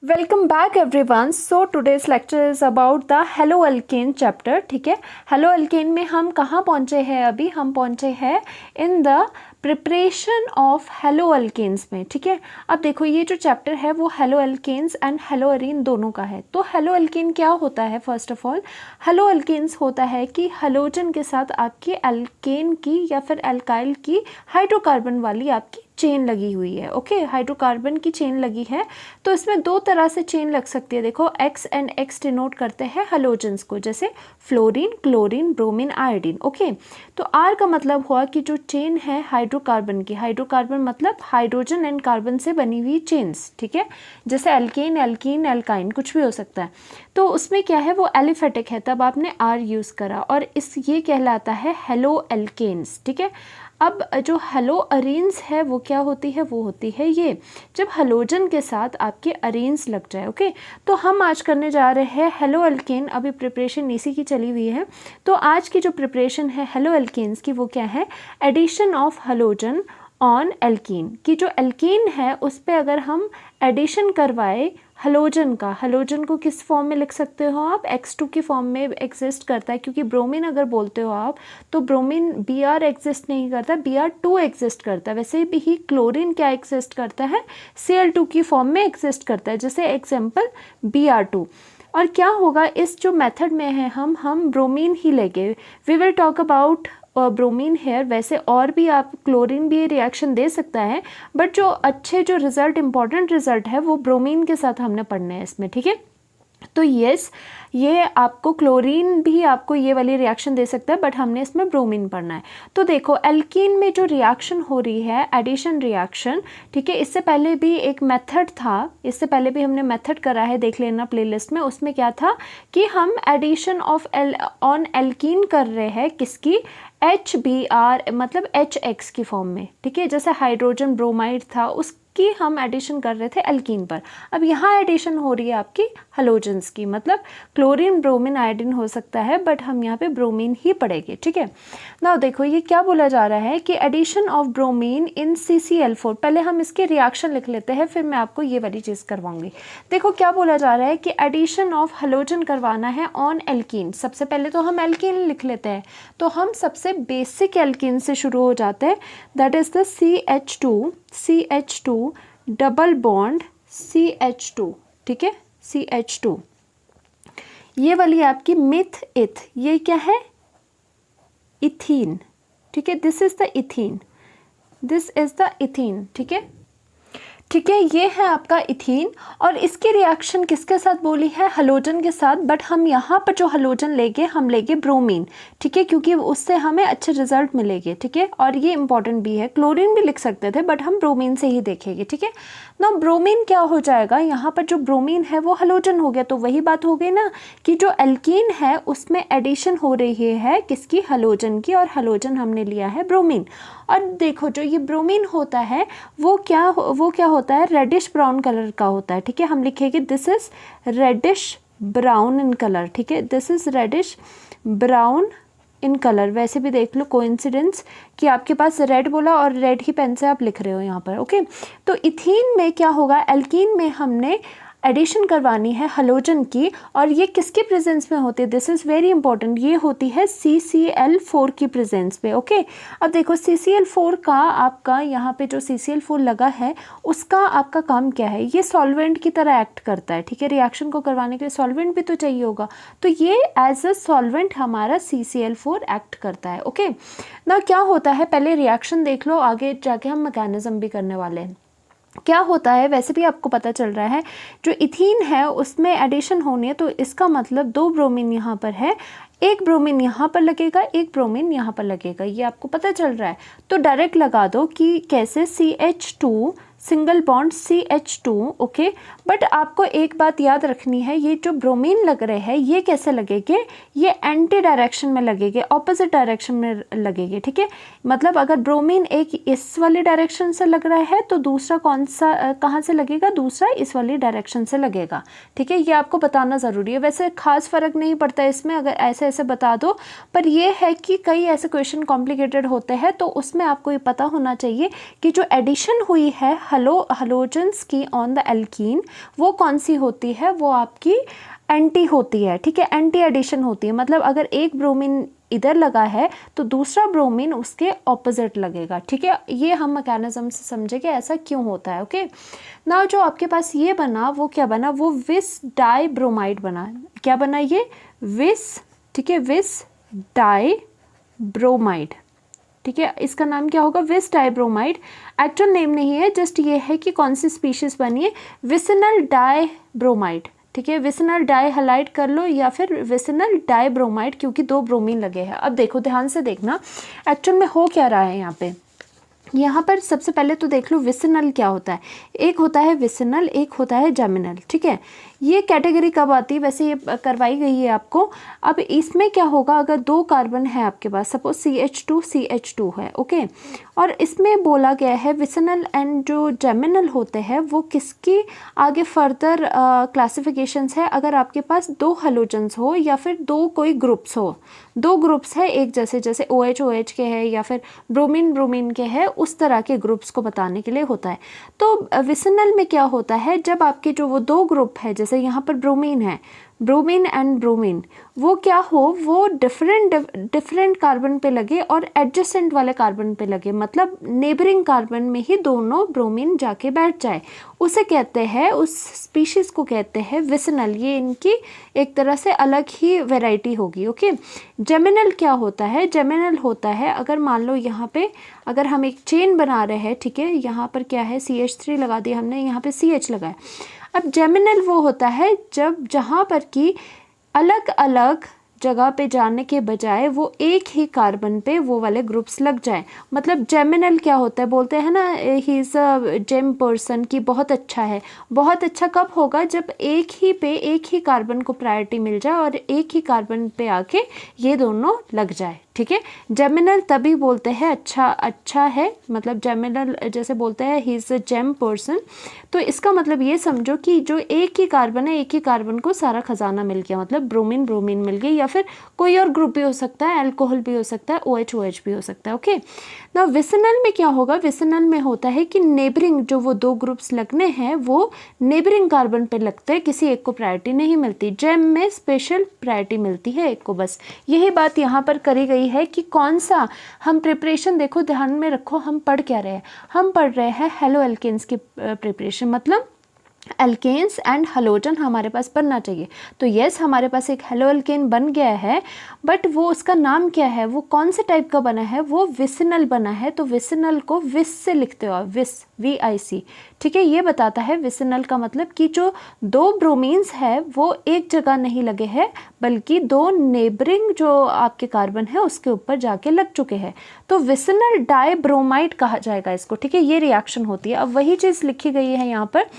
Welcome back everyone. So today's lecture is about the hello alkane chapter. ठीक है, hello alkane में हम कहाँ पहुँचे हैं? अभी हम पहुँचे हैं in the preparation of haloalkanes में। ठीक है, अब देखो ये जो चैप्टर है वो haloalkanes and haloarene दोनों का है। तो हेलो अल्केन क्या होता है? First of all haloalkanes होता है कि हेलोजन के साथ आपकी अल्केन की या फिर अल्काइल की हाइड्रोकार्बन वाली आपकी चेन लगी हुई है। ओके, हाइड्रोकार्बन की चेन लगी है। तो इसमें दो तरह से चेन लग सकती है। देखो एक्स एंड एक्स डिनोट करते हैं हेलोजेंस को, जैसे fluorine, chlorine, bromine, iodine. Okay, तो आर का मतलब हुआ कि जो चेन है हाइड्रोकार्बन की, हाइड्रोकार्बन मतलब हाइड्रोजन एंड कार्बन से बनी हुई चेन्स। ठीक है, जैसे एल्केन, एल्कीन, एल्काइन कुछ भी हो सकता है। तो उसमें क्या है, वो एलिफेटिक है, तब आपने आर यूज़ करा और इस ये कहलाता है हेलो एल्केन्स। ठीक है, अब जो हेलो अरीन्स है वो क्या होती है? वो होती है ये जब हेलोजन के साथ आपके अरीन्स लग जाए। ओके, तो हम आज करने जा रहे हैं हेलो अल्केन। अभी प्रिपरेशन इसी की चली हुई है। तो आज की जो प्रिपरेशन है हेलो अल्केन्स की वो क्या है? Addition of halogen on alkene की जो एल्कीन है उस पर अगर हम एडिशन करवाए हेलोजन का, हेलोजन को किस फॉर्म में लिख सकते हो आप? X2 की फॉर्म में एग्जिस्ट करता है, क्योंकि ब्रोमीन अगर बोलते हो आप तो ब्रोमीन Br एग्जिस्ट नहीं करता, Br2 एग्जिस्ट करता है। वैसे भी ही क्लोरीन क्या एग्जिस्ट करता है? Cl2 की फॉर्म में एग्जिस्ट करता है, जैसे एग्जाम्पल Br2। और क्या होगा इस जो मेथड में है हम ब्रोमीन ही लेंगे। We will talk about bromine here. वैसे और भी आप क्लोरीन भी रिएक्शन दे सकता है, बट जो अच्छे जो रिजल्ट इंपॉर्टेंट रिजल्ट है वो ब्रोमीन के साथ हमने पढ़ना है इसमें। ठीक है, तो यस, ये आपको क्लोरीन भी आपको ये वाली रिएक्शन दे सकता है, बट हमने इसमें ब्रोमीन पढ़ना है। तो देखो एल्कीन में जो रिएक्शन हो रही है एडिशन रिएक्शन, ठीक है, इससे पहले भी एक मेथड था, इससे पहले भी हमने मेथड करा है, देख लेना प्लेलिस्ट में। उसमें क्या था कि हम एडिशन ऑफ ऑन एल्कीन कर रहे हैं किसकी? HBr मतलब HX की फॉर्म में। ठीक है, जैसे हाइड्रोजन ब्रोमाइड था उसकी हम एडिशन कर रहे थे एल्कीन पर। अब यहाँ एडिशन हो रही है आपकी हेलोजेंस की, मतलब क्लोरीन, ब्रोमीन, आयोडीन हो सकता है, बट हम यहाँ पे ब्रोमीन ही पढ़ेंगे। ठीक है, ना देखो ये क्या बोला जा रहा है कि addition of bromine in CCl4। पहले हम इसके रिएक्शन लिख लेते हैं, फिर मैं आपको ये वाली चीज़ करवाऊंगी। देखो क्या बोला जा रहा है कि एडिशन ऑफ हेलोजन करवाना है ऑन एल्कीन। सबसे पहले तो हम एल्कीन लिख लेते हैं, तो हम सबसे बेसिक एल्कीन से शुरू हो जाते हैं, that is the CH2 double bond CH2। ठीक है, CH2 ये वाली आपकी मिथ इथ, ये क्या है? इथीन। ठीक है, this is the ethene, this is the ethene. ठीक है, ठीक है, ये है आपका इथीन। और इसकी रिएक्शन किसके साथ बोली है? हेलोजन के साथ, बट हम यहाँ पर जो हेलोजन लेंगे हम लेंगे ब्रोमीन। ठीक है, क्योंकि उससे हमें अच्छे रिजल्ट मिलेंगे। ठीक है, और ये इंपॉर्टेंट भी है, क्लोरीन भी लिख सकते थे बट हम ब्रोमीन से ही देखेंगे। ठीक है ना, ब्रोमीन क्या हो जाएगा? यहाँ पर जो ब्रोमीन है वो हेलोजन हो गया, तो वही बात हो गई ना कि जो एल्कीन है उसमें एडिशन हो रही है किसकी? हेलोजन की, और हेलोजन हमने लिया है ब्रोमीन। और देखो जो ये ब्रोमीन होता है वो क्या होता है? रेडिश ब्राउन कलर का होता है। ठीक है, हम लिखेंगे this is reddish brown in colour. ठीक है, this is reddish brown in colour. वैसे भी देख लो कोइंसिडेंस कि आपके पास रेड बोला और रेड ही पेन से आप लिख रहे हो यहाँ पर। ओके, तो इथीन में क्या होगा? एल्कीन में हमने एडिशन करवानी है हेलोजन की, और ये किसके प्रेजेंस में होती है? दिस इज़ वेरी इंपॉर्टेंट, ये होती है CCl4 की प्रेजेंस पे। ओके, अब देखो CCl4 का आपका यहाँ पे जो CCl4 लगा है उसका आपका काम क्या है? ये सॉल्वेंट की तरह एक्ट करता है। ठीक है, रिएक्शन को करवाने के लिए सॉल्वेंट भी तो चाहिए होगा, तो ये एज अ सॉल्वेंट हमारा CCl4 एक्ट करता है। ओके, ना क्या होता है, पहले रिएक्शन देख लो, आगे जाके हम मैकेनिज्म भी करने वाले हैं। क्या होता है वैसे भी आपको पता चल रहा है, जो इथीन है उसमें एडिशन होनी है, तो इसका मतलब दो ब्रोमीन यहाँ पर है, एक ब्रोमीन यहाँ पर लगेगा, एक ब्रोमीन यहाँ पर लगेगा, ये आपको पता चल रहा है। तो डायरेक्ट लगा दो कि कैसे CH2 single bond CH2। Okay, but आपको एक बात याद रखनी है, ये जो ब्रोमीन लग रहे हैं ये कैसे लगेंगे? ये एंटी डायरेक्शन में लगेंगे, ऑपोजिट डायरेक्शन में लगेंगे। ठीक है, मतलब अगर ब्रोमीन एक इस वाली डायरेक्शन से लग रहा है तो दूसरा कौन सा कहाँ से लगेगा? दूसरा इस वाली डायरेक्शन से लगेगा। ठीक है, ये आपको बताना ज़रूरी है। वैसे खास फ़र्क नहीं पड़ता इसमें, अगर ऐसे ऐसे बता दो, पर यह है कि कई ऐसे क्वेश्चन कॉम्प्लिकेटेड होते हैं, तो उसमें आपको ये पता होना चाहिए कि जो एडिशन हुई है हलोजेंस की ऑन द एल्कीन वो कौन सी होती है, वो आपकी एंटी होती है, ठीक है, एंटी एडिशन होती है। मतलब अगर एक ब्रोमीन इधर लगा है तो दूसरा ब्रोमीन उसके ऑपोजिट लगेगा, ठीक है। ये हम मैकेनिज्म से समझेंगे ऐसा क्यों होता है। ओके, ना जो आपके पास ये बना वो क्या बना, वो विस डाई ब्रोमाइड बना। क्या बना ये, विस, ठीक है, विस डाई ब्रोमाइड, ठीक है। इसका नाम क्या होगा, विस डाई ब्रोमाइड। एक्चुअल नेम नहीं है, जस्ट ये है कि कौन सी स्पीशीज बनी है, विसिनल डाई ब्रोमाइड, ठीक है। विसिनल डाई हाइलाइट कर लो या फिर विसिनल डाई ब्रोमाइड, क्योंकि 2 ब्रोमीन लगे हैं। अब देखो ध्यान से देखना एक्चुअल में हो क्या रहा है यहाँ पे। यहाँ पर सबसे पहले तो देख लो विसिनल क्या होता है। एक होता है विसिनल, एक होता है जेमिनल, ठीक है। ये कैटेगरी कब आती है, वैसे ये करवाई गई है आपको। अब इसमें क्या होगा, अगर 2 कार्बन है आपके पास, सपोज CH2 है, ओके, और इसमें बोला गया है विसिनल एंड जो जेमिनल होते हैं वो किसकी आगे फर्दर क्लासिफिकेशंस है, अगर आपके पास 2 हेलोजेंस हो या फिर 2 कोई ग्रुप्स हो, 2 ग्रुप्स है एक जैसे OH के है या फिर ब्रोमीन के है, उस तरह के ग्रुप्स को बताने के लिए होता है। तो विसिनल में क्या होता है, जब आपके जो वो 2 ग्रुप है, जैसे यहाँ पर ब्रोमीन है, ब्रोमीन एंड ब्रोमीन, वो क्या हो, वो डिफरेंट कार्बन पे लगे और एडजेसेंट वाले कार्बन पे लगे, मतलब नेबरिंग कार्बन में ही दोनों ब्रोमीन जाके बैठ जाए, उसे कहते हैं, उस स्पीशीज को कहते हैं विसिनल। ये इनकी एक तरह से अलग ही वैरायटी होगी। ओके, जेमिनल क्या होता है, जेमिनल होता है अगर मान लो यहाँ पे अगर हम एक चेन बना रहे हैं, ठीक है, यहाँ पर क्या है CH3 लगा दिया हमने, यहाँ पे CH लगाया। अब जेमिनल वो होता है जब जहाँ पर कि अलग अलग जगह पे जाने के बजाय वो एक ही कार्बन पे वो वाले ग्रुप्स लग जाए। मतलब जेमिनल क्या होता है, बोलते हैं ना he is a gem person, की बहुत अच्छा है। बहुत अच्छा कब होगा, जब एक ही कार्बन को प्रायोरिटी मिल जाए और एक ही कार्बन पे आके ये दोनों लग जाए, ठीक है। जेमिनल तभी बोलते हैं अच्छा है, मतलब जेमिनल जैसे बोलते हैं he is a gem person. तो इसका मतलब ये समझो कि जो एक ही कार्बन है, एक ही कार्बन को सारा खजाना मिल गया, मतलब ब्रोमीन मिल गई, या फिर कोई और ग्रुप भी हो सकता है, अल्कोहल भी हो सकता है, OH भी हो सकता है। ओके, ना विसिनल में क्या होगा, विसिनल में होता है कि नेबरिंग जो वो 2 ग्रुप्स लगने हैं वो नेबरिंग कार्बन पे लगते हैं, किसी एक को प्रायोरिटी नहीं मिलती। जेम में स्पेशल प्रायोरिटी मिलती है एक को, बस यही बात यहाँ पर करी गई है कि कौन सा हम प्रिपरेशन, देखो ध्यान में रखो, हम पढ़ क्या रहे हैं, हम पढ़ रहे हैं हेलो एल्केन्स की प्रिपरेशन, मतलब एल्केन्स एंड हलोजन हमारे पास बनना चाहिए। तो यस, हमारे पास एक हेलो एल्केन बन गया है, बट वो उसका नाम क्या है, वो कौन से टाइप का बना है, वो विसिनल बना है। तो विसिनल को विस से लिखते हो, विस, VIC, ठीक है। ये बताता है विसिनल का मतलब कि जो 2 ब्रोमीन्स है वो एक जगह नहीं लगे हैं, बल्कि 2 नेबरिंग जो आपके कार्बन है उसके ऊपर जाके लग चुके हैं। तो विसिनल डाई ब्रोमाइड कहा जाएगा इसको, ठीक है। ये रिएक्शन होती है। अब वही चीज़ लिखी गई है यहाँ पर,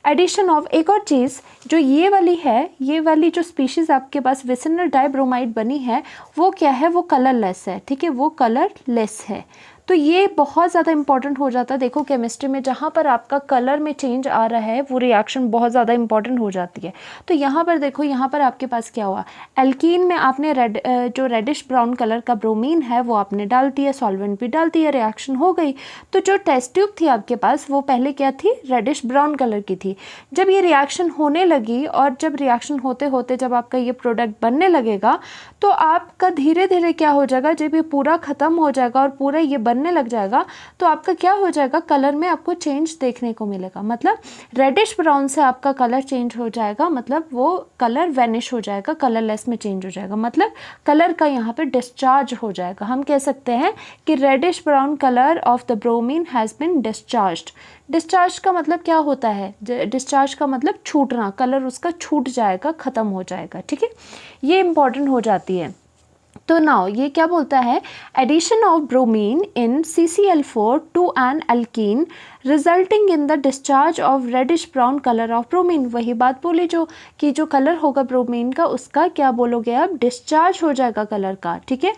एडिशन ऑफ, एक और चीज़ जो ये वाली है, ये वाली जो स्पीशीज़ आपके पास विसिनल डाईब्रोमाइड बनी है वो क्या है, वो कलरलेस है, ठीक है, वो कलरलेस है। तो ये बहुत ज़्यादा इंपॉर्टेंट हो जाता है। देखो केमिस्ट्री में जहाँ पर आपका कलर में चेंज आ रहा है वो रिएक्शन बहुत ज़्यादा इंपॉर्टेंट हो जाती है। तो यहाँ पर देखो, यहाँ पर आपके पास क्या हुआ, एल्कीन में आपने जो रेडिश ब्राउन कलर का ब्रोमीन है वो आपने डाल दिया, सॉल्वेंट भी डाल दिया, रिएक्शन हो गई। तो जो टेस्ट ट्यूब थी आपके पास वो पहले क्या थी, रेडिश ब्राउन कलर की थी। जब ये रिएक्शन होने लगी और जब रिएक्शन होते होते जब आपका ये प्रोडक्ट बनने लगेगा तो आपका धीरे धीरे क्या हो जाएगा, जब ये पूरा ख़त्म हो जाएगा और पूरा ये बनने लग जाएगा तो आपका क्या हो जाएगा, कलर में आपको चेंज देखने को मिलेगा। मतलब रेडिश ब्राउन से आपका कलर चेंज हो जाएगा, मतलब वो कलर वैनिश हो जाएगा, कलरलेस में चेंज हो जाएगा, मतलब कलर का यहाँ पे डिस्चार्ज हो जाएगा। हम कह सकते हैं कि reddish brown colour of the bromine has been discharged. Discharge का मतलब क्या होता है, डिस्चार्ज का मतलब छूटना, कलर उसका छूट जाएगा, ख़त्म हो जाएगा, ठीक है। ये इंपॉर्टेंट हो जाती है। तो नाउ ये क्या बोलता है, addition of bromine in CCl4 to an alkene resulting in the discharge of reddish brown colour of bromine. वही बात बोली जो कि जो कलर होगा ब्रोमीन का उसका क्या बोलोगे आप, डिस्चार्ज हो जाएगा कलर का, ठीक है।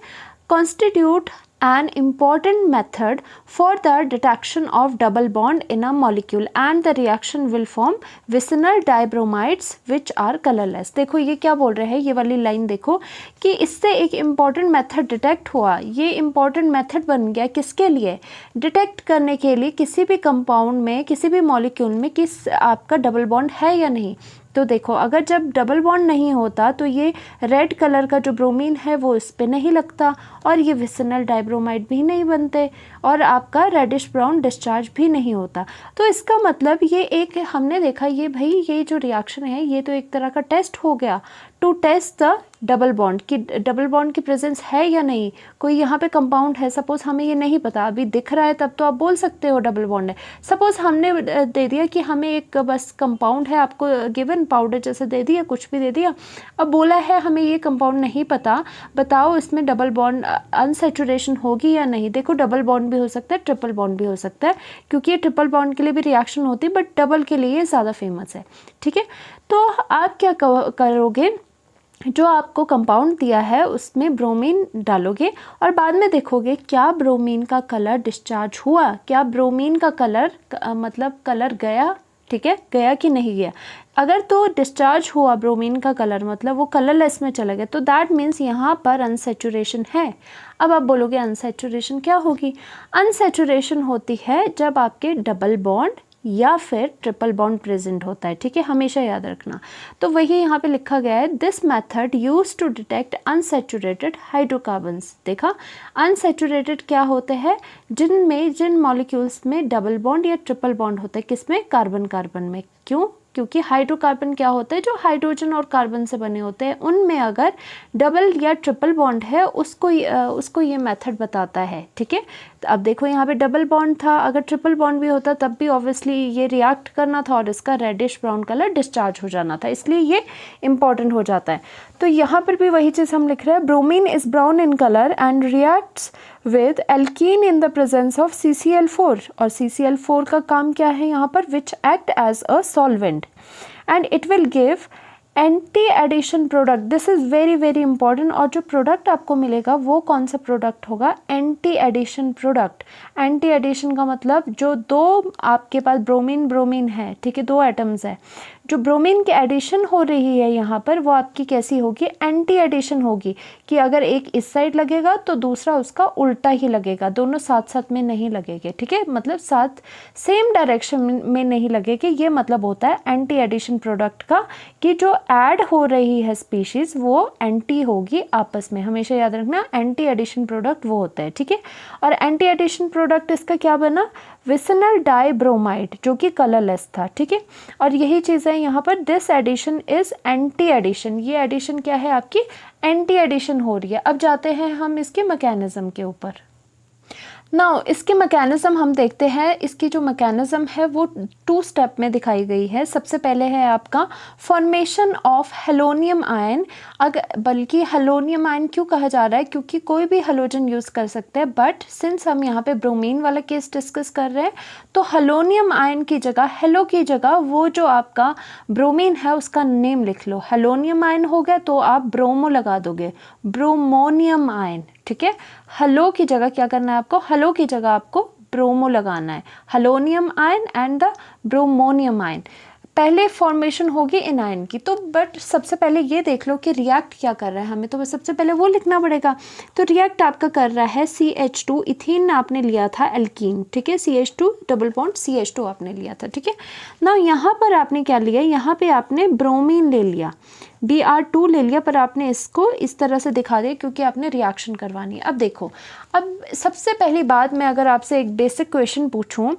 Constitute an important method for the detection of double bond in a molecule and the reaction will form vicinal dibromides which are colorless। देखो ये क्या बोल रहे हैं, ये वाली लाइन देखो कि इससे एक इम्पॉर्टेंट मेथड डिटेक्ट हुआ। ये इम्पॉर्टेंट मेथड बन गया किसके लिए, डिटेक्ट करने के लिए किसी भी कंपाउंड में, किसी भी मॉलिक्यूल में किस आपका डबल बॉन्ड है या नहीं। तो देखो अगर जब डबल बॉन्ड नहीं होता तो ये रेड कलर का जो ब्रोमीन है वो इस पे नहीं लगता और ये विसिनल डाइब्रोमाइड भी नहीं बनते और आपका रेडिश ब्राउन डिस्चार्ज भी नहीं होता। तो इसका मतलब ये एक हमने देखा, ये भाई ये जो रिएक्शन है ये तो एक तरह का टेस्ट हो गया to test the double bond कि डबल बॉन्ड की प्रेजेंस है या नहीं। कोई यहाँ पे कंपाउंड है, सपोज हमें ये नहीं पता, अभी दिख रहा है तब तो आप बोल सकते हो डबल बॉन्ड है। सपोज हमने दे दिया कि हमें एक बस कंपाउंड है, आपको गिवन पाउडर जैसे दे दिया, कुछ भी दे दिया, अब बोला है हमें ये कंपाउंड नहीं पता, बताओ इसमें डबल बॉन्ड अनसैचुरेशन होगी या नहीं। देखो डबल बॉन्ड भी हो सकता है, ट्रिपल बॉन्ड भी हो सकता है, क्योंकि ये ट्रिपल बॉन्ड के लिए भी रिएक्शन होती है बट डबल के लिए ज़्यादा फेमस है। ठीक है, तो आप क्या करोगे, जो आपको कंपाउंड दिया है उसमें ब्रोमीन डालोगे और बाद में देखोगे क्या ब्रोमीन का कलर डिस्चार्ज हुआ, क्या ब्रोमीन का कलर मतलब कलर गया, ठीक है, गया कि नहीं गया। अगर तो डिस्चार्ज हुआ ब्रोमीन का कलर, मतलब वो कलरलेस में चला गया, तो दैट मीन्स यहाँ पर अनसैचुरेशन है। अब आप बोलोगे अनसैचुरेशन क्या होगी, अनसैचुरेशन होती है जब आपके डबल बॉन्ड या फिर ट्रिपल बॉन्ड प्रेजेंट होता है। ठीक है, हमेशा याद रखना। तो वही यहाँ पे लिखा गया है, this method use to detect unsaturated hydrocarbons. देखा अनसैचुरेटेड क्या होते हैं, जिन मॉलिक्यूल्स में डबल बॉन्ड या ट्रिपल बॉन्ड होता है, किसमें, कार्बन कार्बन में। क्यों, क्योंकि हाइड्रोकार्बन क्या होता है, जो हाइड्रोजन और कार्बन से बने होते हैं, उनमें अगर डबल या ट्रिपल बॉन्ड है उसको ये मेथड बताता है। ठीक है, तो अब देखो यहाँ पे डबल बॉन्ड था, अगर ट्रिपल बॉन्ड भी होता तब भी ऑब्वियसली ये रिएक्ट करना था और इसका रेडिश ब्राउन कलर डिस्चार्ज हो जाना था, इसलिए ये इंपॉर्टेंट हो जाता है। तो यहाँ पर भी वही चीज़ हम लिख रहे हैं, bromine is brown in colour and reacts with alkene in the presence of CCl4। और CCl4 का काम क्या है यहाँ पर, which act as a solvent and it will give anti addition product. This is very very important. और जो product आपको मिलेगा वो कौन सा प्रोडक्ट होगा, anti addition product. Anti addition का मतलब जो दो आपके पास ब्रोमीन है, ठीक है, दो एटम्स है, जो ब्रोमीन की एडिशन हो रही है यहाँ पर वो आपकी कैसी होगी, एंटी एडिशन होगी, कि अगर एक इस साइड लगेगा तो दूसरा उसका उल्टा ही लगेगा, दोनों साथ साथ में नहीं लगेंगे। ठीक है, मतलब साथ सेम डायरेक्शन में नहीं लगेगी, ये मतलब होता है एंटी एडिशन प्रोडक्ट का, कि जो ऐड हो रही है स्पीशीज़ वो एंटी होगी आपस में। हमेशा याद रखना एंटी एडिशन प्रोडक्ट वो होता है। ठीक है, और एंटी एडिशन प्रोडक्ट इसका क्या बना, विसिनल डाइब्रोमाइड, जो कि कलरलेस था। ठीक है, और यही चीज़ है यहाँ पर, this addition is anti addition. ये एडिशन क्या है, आपकी एंटी एडिशन हो रही है। अब जाते हैं हम इसके मैकेनिज्म के ऊपर। नाउ इसके मैकेनिज्म हम देखते हैं। इसकी जो मैकेनिज्म है वो 2 स्टेप में दिखाई गई है। सबसे पहले है आपका फॉर्मेशन ऑफ हेलोनियम आयन। अगर बल्कि हेलोनियम आयन क्यों कहा जा रहा है, क्योंकि कोई भी हेलोजन यूज़ कर सकते हैं, बट सिंस हम यहाँ पे ब्रोमीन वाला केस डिस्कस कर रहे हैं तो हेलोनियम आयन की जगह, हेलो की जगह वो जो आपका ब्रोमीन है उसका नेम लिख लो। हेलोनियम आयन हो गया तो आप ब्रोमो लगा दोगे, ब्रोमोनियम आयन। ठीक है, हेलो की जगह क्या करना है आपको, हेलो की जगह आपको ब्रोमो लगाना है, halonium ion and the bromonium ion. पहले फॉर्मेशन होगी इन आयन की। तो बट सबसे पहले ये देख लो कि रिएक्ट क्या कर रहा है, हमें तो सबसे पहले वो लिखना पड़ेगा। तो रिएक्ट आपका कर रहा है CH2, इथीन आपने लिया था एल्कीन। ठीक है, CH2 डबल बॉन्ड CH2 आपने लिया था। ठीक है, ना यहाँ पर आपने क्या लिया, यहाँ पे आपने ब्रोमीन ले लिया, Br2 ले लिया, पर आपने इसको इस तरह से दिखा दिया क्योंकि आपने रिएक्शन करवानी है। अब देखो, अब सबसे पहली बात मैं अगर आपसे एक बेसिक क्वेश्चन पूछूं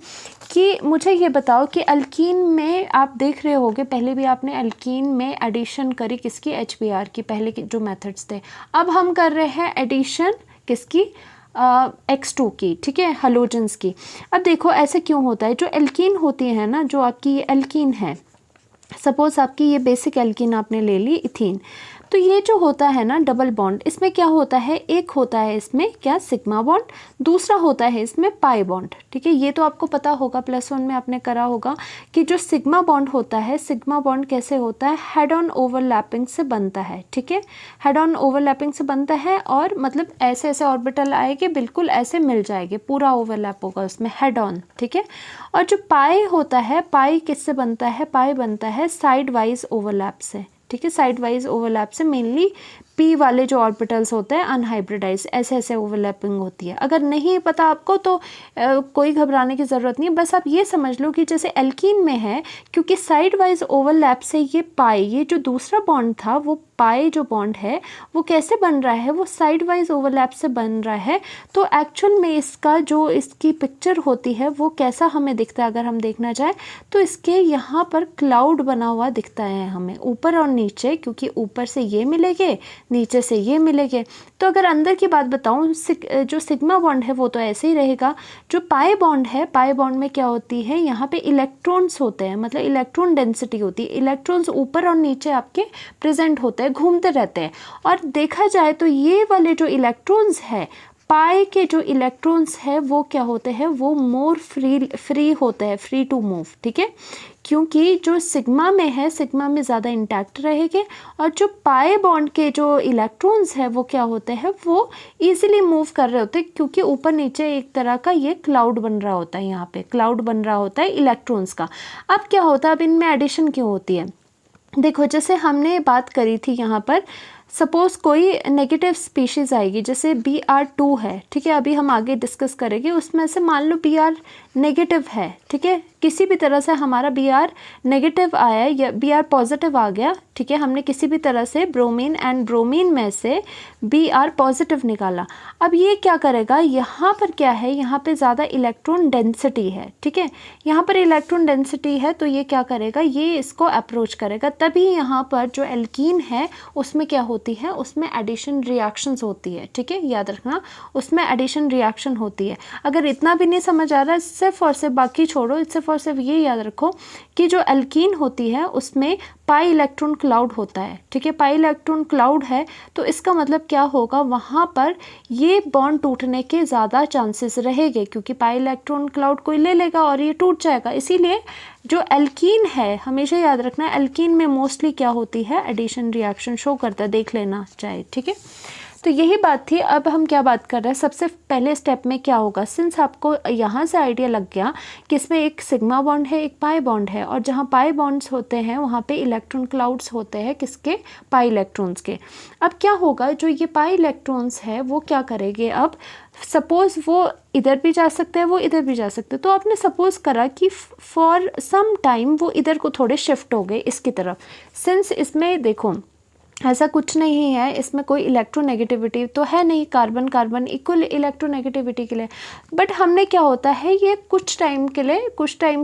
कि मुझे ये बताओ कि अल्कीन में आप देख रहे होगे, पहले भी आपने अल्कीन में एडिशन करी किसकी, HBr की, पहले के जो मेथड्स थे। अब हम कर रहे हैं एडिशन किसकी, X2 की। ठीक है, हेलोजेंस की। अब देखो ऐसे क्यों होता है, जो एल्कीन होती है ना, जो आपकी ये एल्कीन है, सपोज आपकी ये बेसिक एल्कीन आपने ले ली इथीन, तो ये जो होता है ना डबल बॉन्ड, इसमें क्या होता है, एक होता है इसमें क्या सिग्मा बॉन्ड, दूसरा होता है इसमें पाई बॉन्ड। ठीक है, ये तो आपको पता होगा, +1 में आपने करा होगा कि जो सिग्मा बॉन्ड होता है, सिग्मा बॉन्ड कैसे होता है, हेड ऑन ओवरलैपिंग से बनता है। ठीक है, हेड ऑन ओवरलैपिंग से बनता है और मतलब ऐसे ऐसे ऑर्बिटल आएंगे, बिल्कुल ऐसे मिल जाएंगे, पूरा ओवरलैप होगा उसमें हेड ऑन। ठीक है, और जो पाई होता है, पाई किससे बनता है, पाई बनता है साइड वाइज ओवरलैप से। ठीक है, साइड वाइज ओवरलैप से, मेनली पी वाले जो ऑर्बिटल्स होते हैं अनहाइब्रिडाइज, ऐसे ऐसे ओवरलैपिंग होती है। अगर नहीं पता आपको तो कोई घबराने की ज़रूरत नहीं है, बस आप ये समझ लो कि जैसे एल्कीन में है, क्योंकि साइड वाइज ओवरलैप से ये पाई, ये जो दूसरा बॉन्ड था वो पाई जो बॉन्ड है वो कैसे बन रहा है, वो साइड वाइज ओवरलैप से बन रहा है। तो एक्चुअल में इसका जो इसकी पिक्चर होती है वो कैसा हमें दिखता है, अगर हम देखना चाहें तो इसके यहाँ पर क्लाउड बना हुआ दिखता है हमें, ऊपर और नीचे, क्योंकि ऊपर से ये मिलेंगे, नीचे से ये मिलेंगे। तो अगर अंदर की बात बताऊं, जो सिग्मा बॉन्ड है वो तो ऐसे ही रहेगा। जो पाई बॉन्ड है, पाई बॉन्ड में क्या होती है, यहाँ पे इलेक्ट्रॉन्स होते हैं, मतलब इलेक्ट्रॉन डेंसिटी होती है, इलेक्ट्रॉन्स ऊपर और नीचे आपके प्रेजेंट होते हैं, घूमते रहते हैं। और देखा जाए तो ये वाले जो इलेक्ट्रॉन्स है, पाई के जो इलेक्ट्रॉन्स है वो क्या होते हैं, वो मोर फ्री होते हैं, फ्री टू मूव। ठीक है, क्योंकि जो सिग्मा में है, सिग्मा में ज़्यादा इंटैक्ट रहेंगे, और जो पाई बॉन्ड के जो इलेक्ट्रॉन्स है वो क्या होते हैं, वो इजीली मूव कर रहे होते हैं, क्योंकि ऊपर नीचे एक तरह का ये क्लाउड बन रहा होता है, यहाँ पे क्लाउड बन रहा होता है इलेक्ट्रॉन्स का। अब क्या होता है, अब इनमें एडिशन क्यों होती है, देखो जैसे हमने बात करी थी यहाँ पर, सपोज़ कोई नेगेटिव स्पीशीज़ आएगी, जैसे Br2 है। ठीक है, अभी हम आगे डिस्कस करेंगे, उसमें से मान लो Br नेगेटिव है। ठीक है, किसी भी तरह से हमारा Br नेगेटिव आया या Br पॉजिटिव आ गया। ठीक है, हमने किसी भी तरह से ब्रोमीन एंड ब्रोमीन में से Br पॉजिटिव निकाला। अब ये क्या करेगा, यहाँ पर क्या है, यहाँ पे ज़्यादा इलेक्ट्रॉन डेंसिटी है। ठीक है, यहाँ पर इलेक्ट्रॉन डेंसिटी है, तो ये क्या करेगा, ये इसको अप्रोच करेगा, तभी यहाँ पर जो एल्कीन है उसमें क्या होती है, उसमें एडिशन रिएक्शंस होती है। ठीक है, याद रखना, उसमें एडिशन रिएक्शन होती है। अगर इतना भी नहीं समझ आ रहा है, सिर्फ और सिर्फ बाकी छोड़ो, सिर्फ और सिर्फ ये याद रखो कि जो एल्कीन होती है उसमें पाई इलेक्ट्रॉन क्लाउड होता है। ठीक है, पाई इलेक्ट्रॉन क्लाउड है, तो इसका मतलब क्या होगा, वहाँ पर ये बॉन्ड टूटने के ज़्यादा चांसेस रहेंगे, क्योंकि पाई इलेक्ट्रॉन क्लाउड कोई ले लेगा और ये टूट जाएगा। इसीलिए जो एल्कीन है, हमेशा याद रखना, एल्कीन में मोस्टली क्या होती है, एडिशन रिएक्शन शो करता है, देख लेना चाहे। ठीक है, तो यही बात थी। अब हम क्या बात कर रहे हैं, सबसे पहले स्टेप में क्या होगा, सिंस आपको यहाँ से आइडिया लग गया कि इसमें एक सिग्मा बॉन्ड है, एक पाई बॉन्ड है, और जहाँ पाई बॉन्ड्स होते हैं वहाँ पे इलेक्ट्रॉन क्लाउड्स होते हैं, किसके, पाई इलेक्ट्रॉन्स के। अब क्या होगा, जो ये पाई इलेक्ट्रॉन्स है वो क्या करेंगे, अब सपोज़ वो इधर भी जा सकते हैं, वो इधर भी जा सकते हैं, तो आपने सपोज़ करा कि फॉर सम टाइम वो इधर को थोड़े शिफ्ट हो गए इसकी तरफ। सिंस इसमें देखो ऐसा कुछ नहीं है, इसमें कोई इलेक्ट्रोनेगेटिविटी तो है नहीं, कार्बन कार्बन इक्वल इलेक्ट्रोनेगेटिविटी के लिए, बट हमने क्या होता है, ये कुछ टाइम के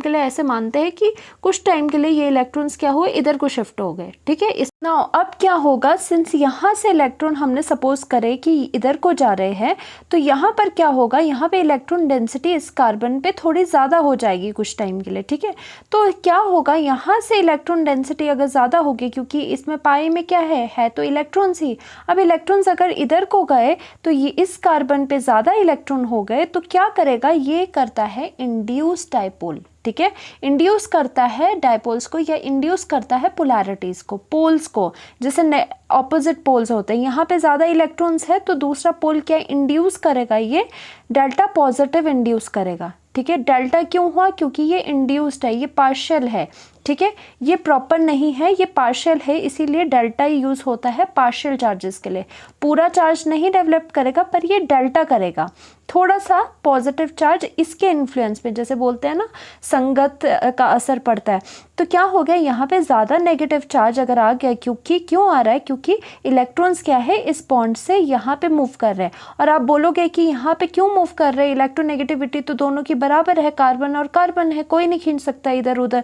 लिए ऐसे मानते हैं कि कुछ टाइम के लिए ये इलेक्ट्रॉन्स क्या हुए, इधर को शिफ्ट हो गए। ठीक है, इस नाउ अब क्या होगा, सिंस यहाँ से इलेक्ट्रॉन हमने सपोज करे कि इधर को जा रहे हैं, तो यहाँ पर क्या होगा, यहाँ पे इलेक्ट्रॉन डेंसिटी इस कार्बन पे थोड़ी ज़्यादा हो जाएगी कुछ टाइम के लिए। ठीक है, तो क्या होगा, यहाँ से इलेक्ट्रॉन डेंसिटी अगर ज़्यादा होगी, क्योंकि इसमें पाई में क्या है तो इलेक्ट्रॉन्स ही। अब इलेक्ट्रॉन्स अगर इधर को गए तो ये इस कार्बन पे ज़्यादा इलेक्ट्रॉन हो गए, तो क्या करेगा, ये करता है इंड्यूस डाइपोल। ठीक है, इंड्यूस करता है डाइपोल्स को, या इंड्यूस करता है पोलैरिटीज़ को, पोल्स को, जैसे ऑपोजिट पोल्स होते हैं। यहाँ पे ज़्यादा इलेक्ट्रॉन्स है तो दूसरा पोल क्या इंड्यूस करेगा, ये डेल्टा पॉजिटिव इंड्यूस करेगा। ठीक है, डेल्टा क्यों हुआ, क्योंकि ये इंड्यूस्ड है, ये पार्शियल है। ठीक है, ये प्रॉपर नहीं है, ये पार्शियल है, इसीलिए डेल्टा यूज़ होता है पार्शियल चार्जेस के लिए। पूरा चार्ज नहीं डेवलप करेगा, पर ये डेल्टा करेगा, थोड़ा सा पॉजिटिव चार्ज इसके इन्फ्लुएंस में, जैसे बोलते हैं ना संगत का असर पड़ता है। तो क्या हो गया, यहाँ पे ज़्यादा नेगेटिव चार्ज अगर आ गया, क्यों आ रहा है, क्योंकि इलेक्ट्रॉन्स क्या है, इस बॉन्ड से यहाँ पे मूव कर रहे हैं। और आप बोलोगे कि यहाँ पे क्यों मूव कर रहे हैं, इलेक्ट्रोनेगेटिविटी तो दोनों की बराबर है, कार्बन और कार्बन है, कोई नहीं खींच सकता इधर उधर।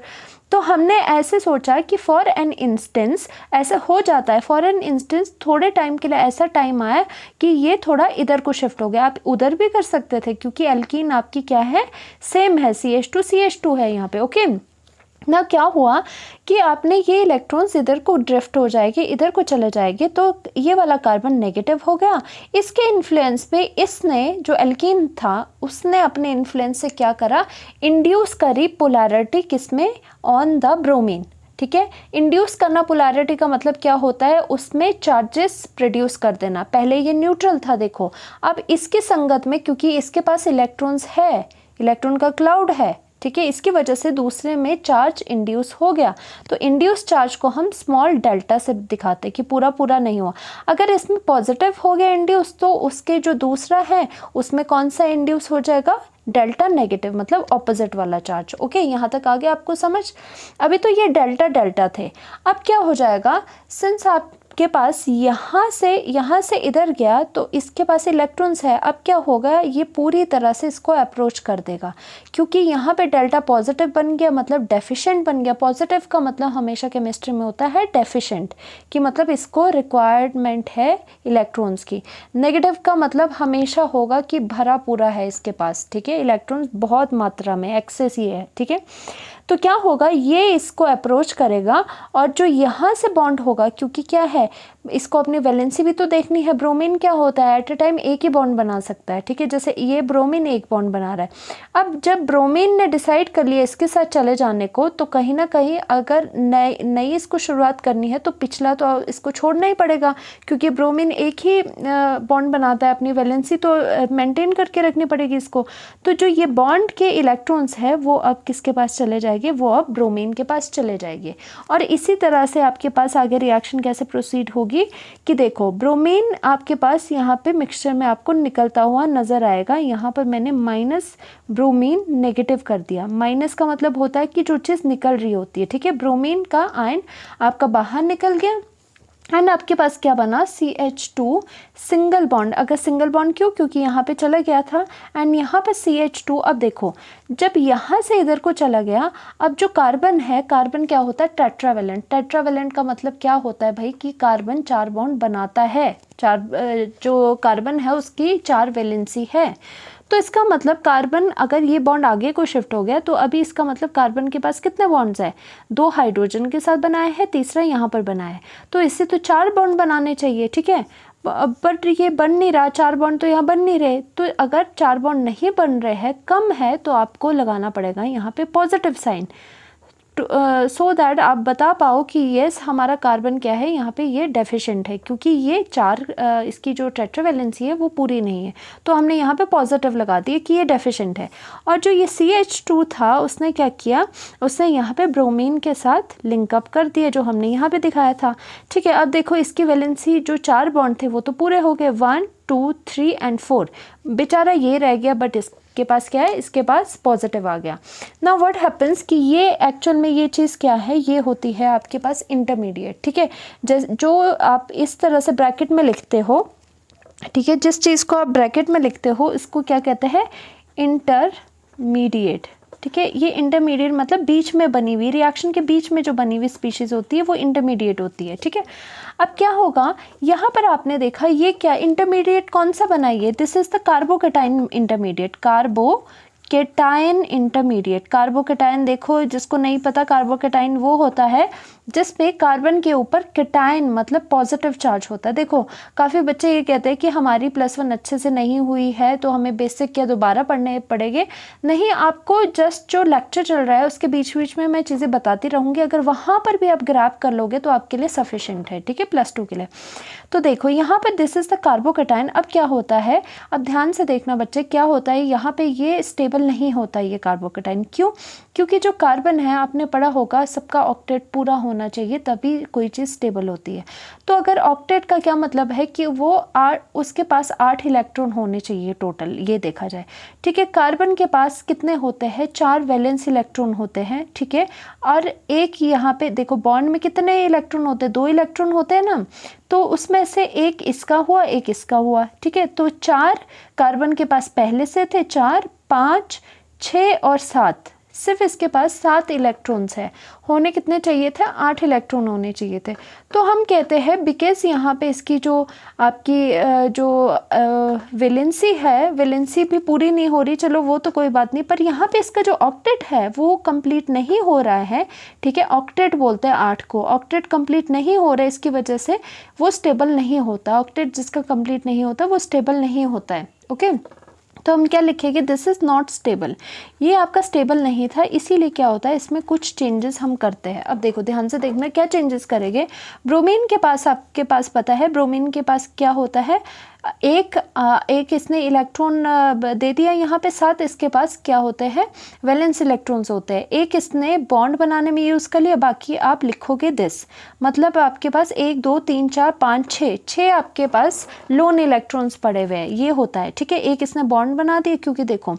तो हमने ऐसे सोचा कि फॉर एन इंस्टेंस ऐसा हो जाता है, फॉर एन इंस्टेंस थोड़े टाइम के लिए ऐसा टाइम आया कि ये थोड़ा इधर को शिफ्ट हो गया। आप उधर भी कर सकते थे, क्योंकि एल्कीन आपकी क्या है, सेम है, CH2 CH2 है यहाँ पे। ओके, ना क्या हुआ कि आपने ये इलेक्ट्रॉन्स इधर को ड्रिफ्ट हो जाएंगे, इधर को चले जाएंगे, तो ये वाला कार्बन नेगेटिव हो गया। इसके इन्फ्लुएंस पे इसने जो एल्कीन था उसने अपने इन्फ्लुएंस से क्या करा, इंड्यूस करी पोलैरिटी किसमें, ऑन द ब्रोमीन। ठीक है, इंड्यूस करना पोलैरिटी का मतलब क्या होता है, उसमें चार्जेस प्रोड्यूस कर देना। पहले ये न्यूट्रल था, देखो अब इसकी संगत में, क्योंकि इसके पास इलेक्ट्रॉन्स है, इलेक्ट्रॉन का क्लाउड है, ठीक है, इसकी वजह से दूसरे में चार्ज इंड्यूस हो गया। तो इंड्यूस चार्ज को हम स्मॉल डेल्टा से दिखाते कि पूरा पूरा नहीं हुआ। अगर इसमें पॉजिटिव हो गया इंड्यूस, तो उसके जो दूसरा है उसमें कौन सा इंड्यूस हो जाएगा, डेल्टा नेगेटिव, मतलब ऑपोजिट वाला चार्ज। ओके, यहाँ तक आ गया आपको समझ। अभी तो ये डेल्टा डेल्टा थे, अब क्या हो जाएगा, सिंस आपके पास यहाँ से इधर गया तो इसके पास इलेक्ट्रॉन्स है, अब क्या होगा, ये पूरी तरह से इसको अप्रोच कर देगा, क्योंकि यहाँ पे डेल्टा पॉजिटिव बन गया, मतलब डेफिशिएंट बन गया। पॉजिटिव का मतलब हमेशा केमिस्ट्री में होता है डेफिशिएंट, कि मतलब इसको रिक्वायरमेंट है इलेक्ट्रॉन्स की। नेगेटिव का मतलब हमेशा होगा कि भरा पूरा है इसके पास, ठीक है, इलेक्ट्रॉन्स बहुत मात्रा में, एक्सेस ही है, ठीक है। तो क्या होगा, ये इसको अप्रोच करेगा और जो यहाँ से बॉन्ड होगा, क्योंकि क्या है, इसको अपनी वैलेंसी भी तो देखनी है। ब्रोमीन क्या होता है, एट ए टाइम एक ही बॉन्ड बना सकता है, ठीक है, जैसे ये ब्रोमीन एक बॉन्ड बना रहा है। अब जब ब्रोमीन ने डिसाइड कर लिया इसके साथ चले जाने को, तो कहीं ना कहीं अगर नई इसको शुरुआत करनी है तो पिछला तो इसको छोड़ना ही पड़ेगा, क्योंकि ब्रोमीन एक ही बॉन्ड बनाता है, अपनी वैलेंसी तो मेंटेन करके रखनी पड़ेगी इसको। तो जो ये बॉन्ड के इलेक्ट्रॉन्स है वो अब किसके पास चले जाएंगे, वो अब ब्रोमीन के पास चले जाएंगे। और इसी तरह से आपके पास आगे रिएक्शन कैसे प्रोसीड होगी कि देखो, ब्रोमीन आपके पास यहाँ पे मिक्सचर में आपको निकलता हुआ नजर आएगा। यहाँ पर मैंने माइनस ब्रोमीन नेगेटिव कर दिया। माइनस का मतलब होता है कि जो चीज़ निकल रही होती है, ठीक है, ब्रोमीन का आयन आपका बाहर निकल गया एंड आपके पास क्या बना, CH2 सिंगल बॉन्ड। अगर सिंगल बॉन्ड क्यों, क्योंकि यहाँ पे चला गया था एंड यहाँ पर CH2। अब देखो, जब यहाँ से इधर को चला गया, अब जो कार्बन है, कार्बन क्या होता है, टेट्रावेलेंट। टेट्रावेलेंट का मतलब क्या होता है भाई, कि कार्बन 4 बॉन्ड बनाता है, जो कार्बन है उसकी 4 वैलेंसी है। तो इसका मतलब कार्बन, अगर ये बॉन्ड आगे को शिफ्ट हो गया तो अभी इसका मतलब कार्बन के पास कितने बॉन्ड्स है, 2 हाइड्रोजन के साथ बनाए हैं, तीसरा यहाँ पर बनाया है, तो इससे तो 4 बॉन्ड बनाने चाहिए, ठीक है। बट ये बन नहीं रहा, 4 बॉन्ड तो यहाँ बन नहीं रहे। तो अगर 4 बॉन्ड नहीं बन रहे हैं, कम है, तो आपको लगाना पड़ेगा यहाँ पे पॉजिटिव साइन, सो दैट आप बता पाओ कि येस हमारा कार्बन क्या है, यहाँ पे ये डेफिशिएंट है, क्योंकि ये 4 इसकी जो टेट्रावेलेंसी है वो पूरी नहीं है। तो हमने यहाँ पे पॉजिटिव लगा दिया कि ये डेफिशिएंट है। और जो ये CH2 था, उसने क्या किया, उसने यहाँ पे ब्रोमीन के साथ लिंकअप कर दिया, जो हमने यहाँ पे दिखाया था, ठीक है। अब देखो, इसकी वैलेंसी जो 4 बॉन्ड थे वो तो पूरे हो गए, 1 2 3 एंड 4, बेचारा ये रह गया, बट इसके पास क्या है, इसके पास पॉजिटिव आ गया। नाउ व्हाट हैपेंस कि ये एक्चुअल में ये चीज़ क्या है, ये होती है आपके पास इंटरमीडिएट, ठीक है। जो आप इस तरह से ब्रैकेट में लिखते हो, ठीक है, जिस चीज़ को आप ब्रैकेट में लिखते हो इसको क्या कहते हैं, इंटरमीडिएट, ठीक है। ये इंटरमीडिएट मतलब बीच में बनी हुई, रिएक्शन के बीच में जो बनी हुई स्पीशीज़ होती है वो इंटरमीडिएट होती है, ठीक है। अब क्या होगा, यहाँ पर आपने देखा ये क्या इंटरमीडिएट कौन सा बना, ये this is the carbocation intermediate, carbocation intermediate. Carbocation देखो, जिसको नहीं पता, कार्बोकेटाइन वो होता है जिसपे कार्बन के ऊपर केटाइन मतलब पॉजिटिव चार्ज होता है। देखो, काफ़ी बच्चे ये कहते हैं कि हमारी +1 अच्छे से नहीं हुई है तो हमें बेसिक क्या दोबारा पढ़ने पड़ेंगे। नहीं, आपको जस्ट जो लेक्चर चल रहा है उसके बीच बीच में मैं चीज़ें बताती रहूँगी, अगर वहाँ पर भी आप ग्रैब कर लोगे तो आपके लिए सफिशेंट है, ठीक है, +2 के लिए। तो देखो यहाँ पर दिस इज़ द कार्बोकेटाइन। अब क्या होता है, अब ध्यान से देखना बच्चे, क्या होता है यहाँ पे, ये स्टेबल नहीं होता ये कार्बोकेटाइन। क्यों, क्योंकि जो कार्बन है, आपने पढ़ा होगा, सबका ऑक्टेट पूरा होना चाहिए तभी कोई चीज़ स्टेबल होती है। तो अगर ऑक्टेट का क्या मतलब है कि वो उसके पास 8 इलेक्ट्रॉन होने चाहिए टोटल, ये देखा जाए, ठीक है। कार्बन के पास कितने होते हैं, 4 वैलेंस इलेक्ट्रॉन होते हैं, ठीक है। और एक यहाँ पे देखो, बॉन्ड में कितने इलेक्ट्रॉन होते हैं, 2 इलेक्ट्रॉन होते हैं ना, तो उसमें से एक इसका हुआ, एक इसका हुआ, ठीक है। तो 4 कार्बन के पास पहले से थे, 4 5 6 और 7 सिर्फ इसके पास 7 इलेक्ट्रॉन्स है, होने कितने चाहिए थे, 8 इलेक्ट्रॉन होने चाहिए थे। तो हम कहते हैं बिकॉज यहाँ पे इसकी जो आपकी जो वैलेंसी है, वैलेंसी भी पूरी नहीं हो रही, चलो वो तो कोई बात नहीं, पर यहाँ पे इसका जो ऑक्टेट है वो कंप्लीट नहीं हो रहा है, ठीक है। ऑक्टेट बोलते हैं 8 को, ऑक्टेट कंप्लीट नहीं हो रहा है, इसकी वजह से वो स्टेबल नहीं होता। ऑक्टेट जिसका कंप्लीट नहीं होता वो स्टेबल नहीं होता है, ओके। तो हम क्या लिखेंगे, दिस इज़ नॉट स्टेबल, ये आपका स्टेबल नहीं था, इसीलिए क्या होता है इसमें कुछ चेंजेस हम करते हैं। अब देखो ध्यान से देखना क्या चेंजेस करेंगे। ब्रोमीन के पास, आपके पास पता है ब्रोमीन के पास क्या होता है, एक इसने इलेक्ट्रॉन दे दिया यहाँ पे 7, इसके पास क्या होते हैं, वैलेंस इलेक्ट्रॉन्स होते हैं। एक इसने बॉन्ड बनाने में यूज़ कर लिया, बाकी आप लिखोगे दिस, मतलब आपके पास 1 2 3 4 5 6 आपके पास लोन इलेक्ट्रॉन्स पड़े हुए हैं, ये होता है, ठीक है। एक इसने बॉन्ड बना दिया, क्योंकि देखो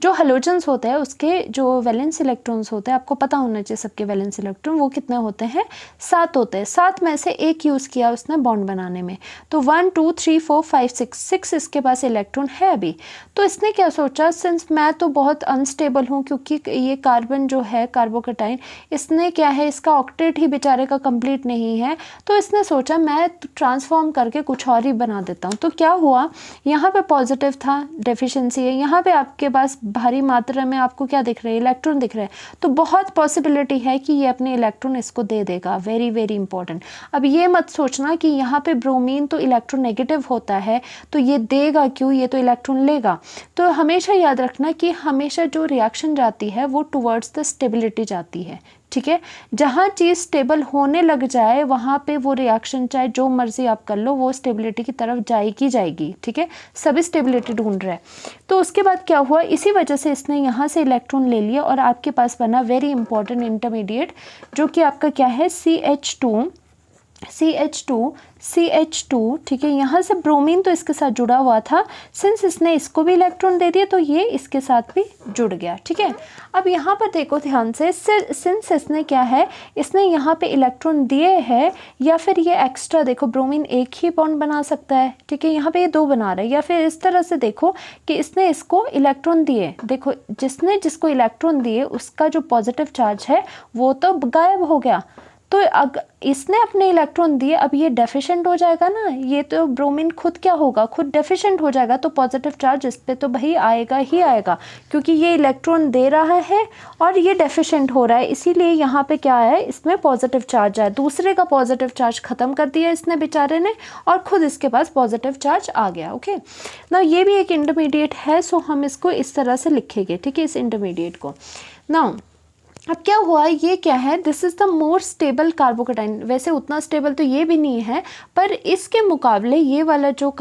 जो हेलोजन्स होते हैं उसके जो वैलेंस इलेक्ट्रॉन्स होते हैं, आपको पता होना चाहिए सबके वैलेंस इलेक्ट्रॉन वो कितने होते हैं, 7 होते हैं। 7 में से एक यूज़ किया उसने बॉन्ड बनाने में, तो 1 2 3 4 5 6 इसके पास इलेक्ट्रॉन है अभी। तो इसने क्या सोचा, सिंस मैं तो बहुत अनस्टेबल हूँ, क्योंकि ये कार्बन जो है कार्बोकेटाइन, इसने क्या है, इसका ऑक्टेट ही बेचारे का कंप्लीट नहीं है, तो इसने सोचा मैं ट्रांसफॉर्म करके कुछ और ही बना देता हूँ। तो क्या हुआ, यहाँ पे पॉजिटिव था, डेफिशिएंसी है, यहाँ पे आपके पास भारी मात्रा में आपको क्या दिख रहा है, इलेक्ट्रॉन दिख रहे हैं, तो बहुत पॉसिबिलिटी है कि ये अपने इलेक्ट्रॉन इसको दे देगा, वेरी वेरी इंपॉर्टेंट। अब ये मत सोचना कि यहाँ पे ब्रोमीन तो इलेक्ट्रोनेगेटिव होता है तो ये देगा क्यों, ये तो इलेक्ट्रॉन लेगा। तो हमेशा याद रखना कि हमेशा जो रिएक्शन जाती है वो टुवर्ड्स द स्टेबिलिटी जाती है, ठीक है। जहाँ चीज़ स्टेबल होने लग जाए वहाँ पे वो रिएक्शन चाहे जो मर्जी आप कर लो वो स्टेबिलिटी की तरफ जाएगी, ठीक है। सभी स्टेबिलिटी ढूंढ रहे हैं। तो उसके बाद क्या हुआ, इसी वजह से इसने यहाँ से इलेक्ट्रॉन ले लिया और आपके पास बना वेरी इंपॉर्टेंट इंटरमीडिएट, जो कि आपका क्या है, CH2, ठीक है। यहाँ से ब्रोमीन तो इसके साथ जुड़ा हुआ था, सिंस इसने इसको भी इलेक्ट्रॉन दे दिया तो ये इसके साथ भी जुड़ गया, ठीक है। अब यहाँ पर देखो ध्यान से, सिंस इसने क्या है, इसने यहाँ पे इलेक्ट्रॉन दिए हैं, या फिर ये एक्स्ट्रा देखो ब्रोमीन एक ही बॉन्ड बना सकता है, ठीक है, यहाँ पे ये 2 बना रहा है, या फिर इस तरह से देखो कि इसने इसको इलेक्ट्रॉन दिए, देखो जिसने जिसको इलेक्ट्रॉन दिए उसका जो पॉजिटिव चार्ज है वो तो गायब हो गया, तो इसने अपने इलेक्ट्रॉन दिए, अब ये डेफिशिएंट हो जाएगा ना, ये तो ब्रोमीन खुद क्या होगा, खुद डेफिशिएंट हो जाएगा, तो पॉजिटिव चार्ज इस पे तो भाई आएगा ही आएगा, क्योंकि ये इलेक्ट्रॉन दे रहा है और ये डेफिशिएंट हो रहा है, इसीलिए यहाँ पे क्या है, इसमें पॉजिटिव चार्ज है। दूसरे का पॉजिटिव चार्ज ख़त्म कर दिया इसने बेचारे ने, और खुद इसके पास पॉजिटिव चार्ज आ गया, ओके ना। ये भी एक इंटरमीडिएट है, सो हम इसको इस तरह से लिखेंगे, ठीक है, इस इंटरमीडिएट को। नाउ अब क्या हुआ, ये क्या है, this is the more stable carbocation. वैसे उतना स्टेबल तो ये भी नहीं है, पर इसके मुकाबले ये वाला जो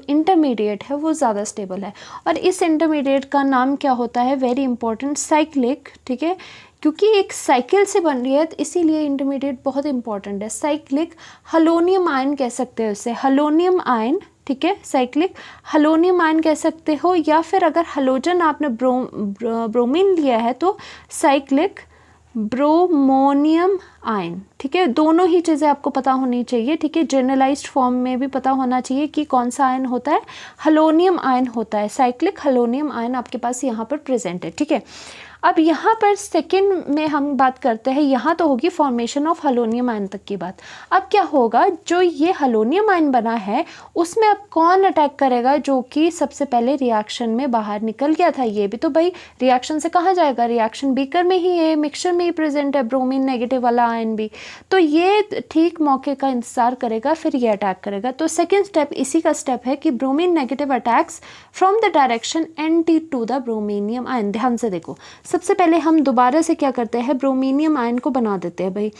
इंटरमीडिएट है वो ज़्यादा स्टेबल है। और इस इंटरमीडिएट का नाम क्या होता है, वेरी इंपॉर्टेंट, साइक्लिक, ठीक है, क्योंकि एक साइकिल से बन रही है तो इसीलिए इंटरमीडिएट बहुत इंपॉर्टेंट है। साइक्लिक हलोनियम आयन कह सकते हो इसे, हलोनियम आयन, ठीक है, साइक्लिक हलोनियम आयन कह सकते हो, या फिर अगर हलोजन आपने ब्रोमीन लिया है तो साइक्लिक ब्रोमोनियम आयन, ठीक है। दोनों ही चीज़ें आपको पता होनी चाहिए, ठीक है। जनरलाइज्ड फॉर्म में भी पता होना चाहिए कि कौन सा आयन होता है, हलोनियम आयन होता है, साइक्लिक हलोनियम आयन आपके पास यहाँ पर प्रेजेंट है, ठीक है। अब यहाँ पर सेकेंड में हम बात करते हैं, यहाँ तो होगी फॉर्मेशन ऑफ हलोनियम आयन तक की बात। अब क्या होगा, जो ये हलोनियम आयन बना है उसमें अब कौन अटैक करेगा, जो कि सबसे पहले रिएक्शन में बाहर निकल गया था। ये भी तो भाई रिएक्शन से कहाँ जाएगा, रिएक्शन बीकर में ही है, मिक्सचर में ही प्रेजेंट है ब्रोमीन नेगेटिव वाला आयन भी, तो ये ठीक मौके का इंतजार करेगा, फिर ये अटैक करेगा। तो सेकेंड स्टेप इसी का स्टेप है कि bromine negative attacks from the direction anti to the bromonium ion. ध्यान से देखो, सबसे पहले हम दोबारा से क्या करते हैं, ब्रोमीनियम आयन को बना देते हैं। भाई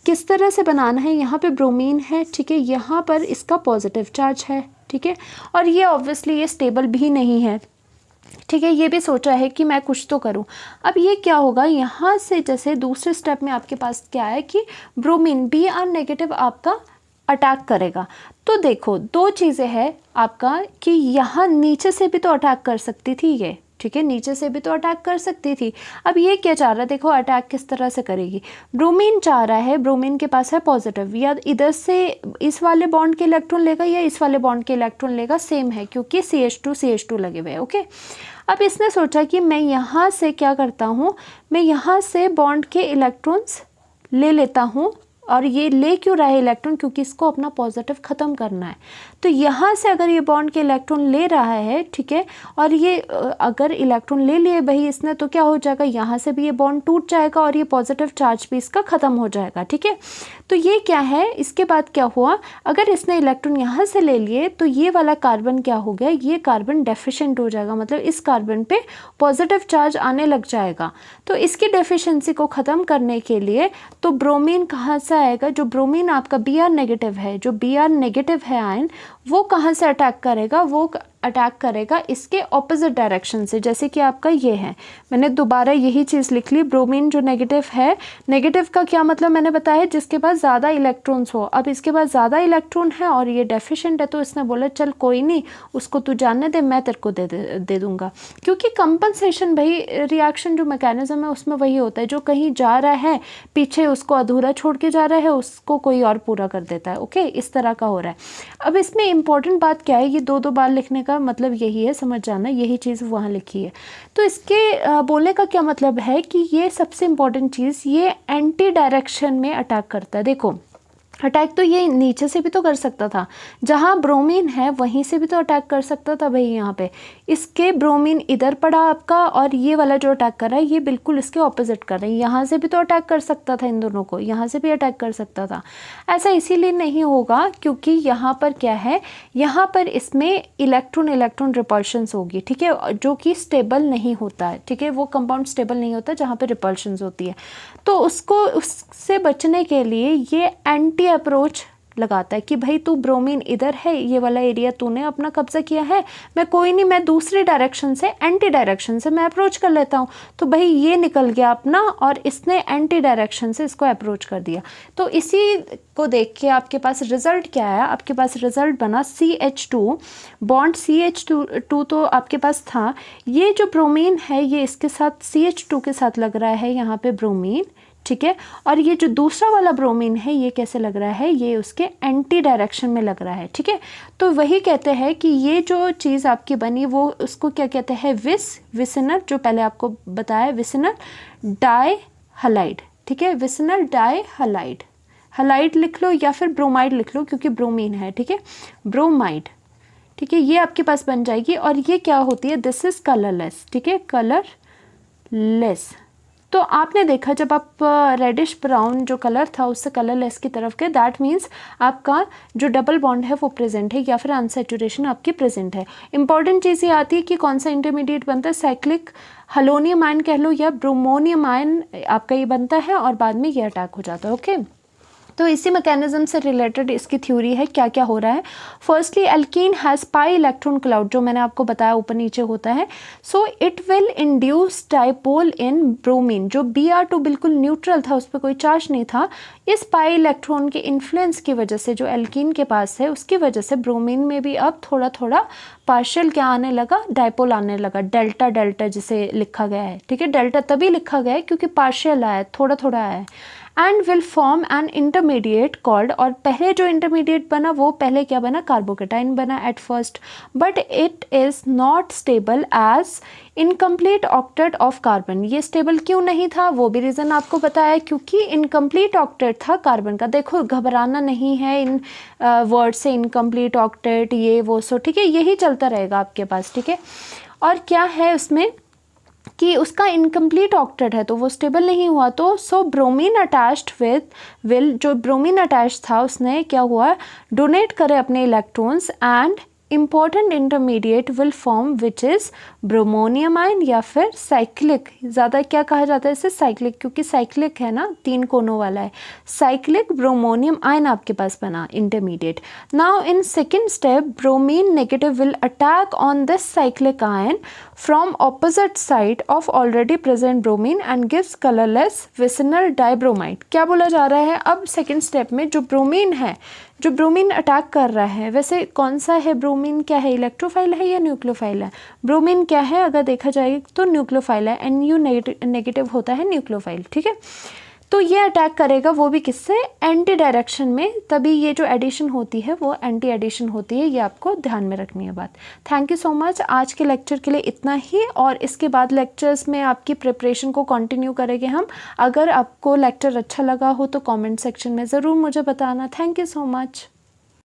किस तरह से बनाना है, यहाँ पे ब्रोमीन है, ठीक है, यहाँ पर इसका पॉजिटिव चार्ज है, ठीक है, और ये ऑब्वियसली ये स्टेबल भी नहीं है, ठीक है। ये भी सोचा है कि मैं कुछ तो करूं। अब ये क्या होगा, यहाँ से जैसे दूसरे स्टेप में आपके पास क्या है कि ब्रोमीन Br नेगेटिव आपका अटैक करेगा। तो देखो 2 चीज़ें हैं आपका कि यहाँ नीचे से भी तो अटैक कर सकती थी ये, ठीक है, नीचे से भी तो अटैक कर सकती थी। अब ये क्या चाह रहा है, देखो अटैक किस तरह से करेगी। ब्रोमीन चाह रहा है, ब्रोमीन के पास है पॉजिटिव, या इधर से इस वाले बॉन्ड के इलेक्ट्रॉन लेगा या इस वाले बॉन्ड के इलेक्ट्रॉन लेगा, सेम है क्योंकि CH2 लगे हुए हैं। ओके, अब इसने सोचा कि मैं यहाँ से क्या करता हूँ, मैं यहाँ से बॉन्ड के इलेक्ट्रॉन्स ले लेता हूँ। और ये ले क्यों रहा है इलेक्ट्रॉन, क्योंकि इसको अपना पॉजिटिव ख़त्म करना है। तो यहाँ से अगर ये बॉन्ड के इलेक्ट्रॉन ले रहा है, ठीक है, और ये अगर इलेक्ट्रॉन ले लिए भाई इसने, तो क्या हो जाएगा, यहाँ से भी ये बॉन्ड टूट जाएगा और ये पॉजिटिव चार्ज भी इसका ख़त्म हो जाएगा। ठीक है, तो ये क्या है, इसके बाद क्या हुआ, अगर इसने इलेक्ट्रॉन यहाँ से ले लिए तो ये वाला कार्बन क्या हो गया, ये कार्बन डेफिशिएंट हो जाएगा, मतलब इस कार्बन पे पॉजिटिव चार्ज आने लग जाएगा। तो इसकी डेफिशिएंसी को ख़त्म करने के लिए तो ब्रोमीन कहाँ से आएगा, जो ब्रोमीन आपका Br नेगेटिव है, जो Br नेगेटिव है आयन, वो कहाँ से अटैक करेगा, वो अटैक करेगा इसके ऑपोजिट डायरेक्शन से, जैसे कि आपका ये है। मैंने दोबारा यही चीज़ लिख ली, ब्रोमीन जो नेगेटिव है, नेगेटिव का क्या मतलब मैंने बताया, जिसके पास ज़्यादा इलेक्ट्रॉन्स हो। अब इसके पास ज़्यादा इलेक्ट्रॉन है और ये डेफिशिएंट है, तो इसने बोला चल कोई नहीं, उसको तू जानने दे, मैं तेरे को दे दूँगा। क्योंकि कंपनसेशन भाई रिएक्शन जो मैकेनिज्म है उसमें वही होता है, जो कहीं जा रहा है पीछे उसको अधूरा छोड़ के जा रहा है, उसको कोई और पूरा कर देता है। ओके, इस तरह का हो रहा है। अब इसमें इंपॉर्टेंट बात क्या है, ये दो बार लिखने का मतलब यही है, समझ जाना, यही चीज़ वहाँ लिखी है। तो इसके बोलने का क्या मतलब है कि ये सबसे इम्पॉर्टेंट चीज़, ये एंटी डायरेक्शन में अटैक करता है। देखो अटैक तो ये नीचे से भी तो कर सकता था, जहाँ ब्रोमीन है वहीं से भी तो अटैक कर सकता था भाई। यहाँ पे इसके ब्रोमीन इधर पड़ा आपका, और ये वाला जो अटैक कर रहा है ये बिल्कुल इसके ऑपोजिट कर रहे हैं, यहाँ से भी तो अटैक कर सकता था, इन दोनों को यहाँ से भी अटैक कर सकता था। ऐसा इसीलिए नहीं होगा क्योंकि यहाँ पर क्या है, यहाँ पर इसमें इलेक्ट्रॉन रिपल्शंस होगी, ठीक है, जो कि स्टेबल नहीं होता है। ठीक है, वो कंपाउंड स्टेबल नहीं होता जहाँ पर रिपल्शंस होती है। तो उससे बचने के लिए ये एंटी अप्रोच लगाता है कि भाई तू ब्रोमीन इधर है, ये वाला एरिया तूने अपना कब्जा किया है, मैं कोई नहीं, मैं दूसरी डायरेक्शन से, एंटी डायरेक्शन से मैं अप्रोच कर लेता हूँ। तो भाई ये निकल गया अपना, और इसने एंटी डायरेक्शन से इसको अप्रोच कर दिया। तो इसी को देख के आपके पास रिजल्ट क्या आया, आपके पास रिजल्ट बना CH2 बॉन्ड, CH2 तो आपके पास था, ये जो ब्रोमीन है ये इसके साथ CH2 के साथ लग रहा है यहाँ पे ब्रोमीन, ठीक है, और ये जो दूसरा वाला ब्रोमीन है ये कैसे लग रहा है, ये उसके एंटी डायरेक्शन में लग रहा है। ठीक है, तो वही कहते हैं कि ये जो चीज़ आपकी बनी वो उसको क्या कहते हैं, विसिनल, जो पहले आपको बताया, विसिनल डाई हलाइड। ठीक है, विसिनल डाई हलाइड, हलाइड लिख लो या फिर ब्रोमाइड लिख लो क्योंकि ब्रोमीन है। ठीक है, ब्रोमाइड, ठीक है, ये आपके पास बन जाएगी। और ये क्या होती है, दिस इज कलरलेस। ठीक है, कलरलेस। तो आपने देखा जब आप रेडिश ब्राउन जो कलर था उससे कलरलेस की तरफ गए, दैट मीन्स आपका जो डबल बॉन्ड है वो प्रेजेंट है, या फिर अनसैचुरेशन आपकी प्रेजेंट है। इंपॉर्टेंट चीज़ ये आती है कि कौन सा इंटरमीडिएट बनता है, साइक्लिक हलोनियम आयन कह लो या ब्रोमोनियम आयन आपका ये बनता है, और बाद में ये अटैक हो जाता है। ओके, तो इसी मैकेनिज्म से रिलेटेड इसकी थ्योरी है, क्या क्या हो रहा है। Firstly alkene has pi electron cloud, जो मैंने आपको बताया ऊपर नीचे होता है। So it will induce dipole in bromine, जो Br2 बिल्कुल न्यूट्रल था, उस पर कोई चार्ज नहीं था, इस पाई इलेक्ट्रॉन के इन्फ्लुएंस की वजह से जो एल्कीन के पास है उसकी वजह से ब्रोमीन में भी अब थोड़ा थोड़ा पार्शियल क्या आने लगा, डाइपोल आने लगा, डेल्टा डेल्टा जिसे लिखा गया है। ठीक है, डेल्टा तभी लिखा गया है क्योंकि पार्शियल आया, थोड़ा थोड़ा आया है। And will form an intermediate called, और पहले जो इंटरमीडिएट बना वो पहले क्या बना, कार्बोकेटाइन बना at first, but it is not stable as incomplete octet of carbon. ये स्टेबल क्यों नहीं था वो भी रीज़न आपको बताया, क्योंकि इनकम्प्लीट ऑक्टेट था कार्बन का। देखो घबराना नहीं है इन वर्ड से, इनकम्प्लीट ऑक्टेट ये वो सो, ठीक है, यही चलता रहेगा आपके पास। ठीक है, और क्या है उसमें कि उसका इनकम्प्लीट ऑक्टेट है तो वो स्टेबल नहीं हुआ। तो सो ब्रोमीन अटैच्ड विद विल, जो ब्रोमीन अटैच था उसने क्या हुआ, डोनेट करे अपने electrons, and important intermediate will form which is bromonium ion, या फिर साइक्लिक, ज़्यादा क्या कहा जाता है इसे, साइक्लिक, क्योंकि साइक्लिक है ना, 3 कोनों वाला है, साइक्लिक ब्रोमोनियम आयन आपके पास बना intermediate. Now in second step bromine negative will attack on this cyclic ion from opposite side of already present bromine and gives colourless vicinal dibromide. क्या बोला जा रहा है, अब सेकेंड स्टेप में जो ब्रोमीन है, जो ब्रोमीन अटैक कर रहा है, वैसे कौन सा है ब्रोमीन, ब्रोमीन क्या है, इलेक्ट्रोफाइल है या न्यूक्लियोफाइल है? ब्रोमीन क्या है अगर देखा जाए तो न्यूक्लियोफाइल है, NU नेगेटिव होता है न्यूक्लियोफाइल, ठीक है। तो ये अटैक करेगा वो भी किससे, एंटी डायरेक्शन में, तभी ये जो एडिशन होती है वो एंटी एडिशन होती है, ये आपको ध्यान में रखनी है बात। थैंक यू सो मच, आज के लेक्चर के लिए इतना ही, और इसके बाद लेक्चर्स में आपकी प्रिपरेशन को कंटिन्यू करेंगे हम। अगर आपको लेक्चर अच्छा लगा हो तो कमेंट सेक्शन में ज़रूर मुझे बताना। Thank you so much.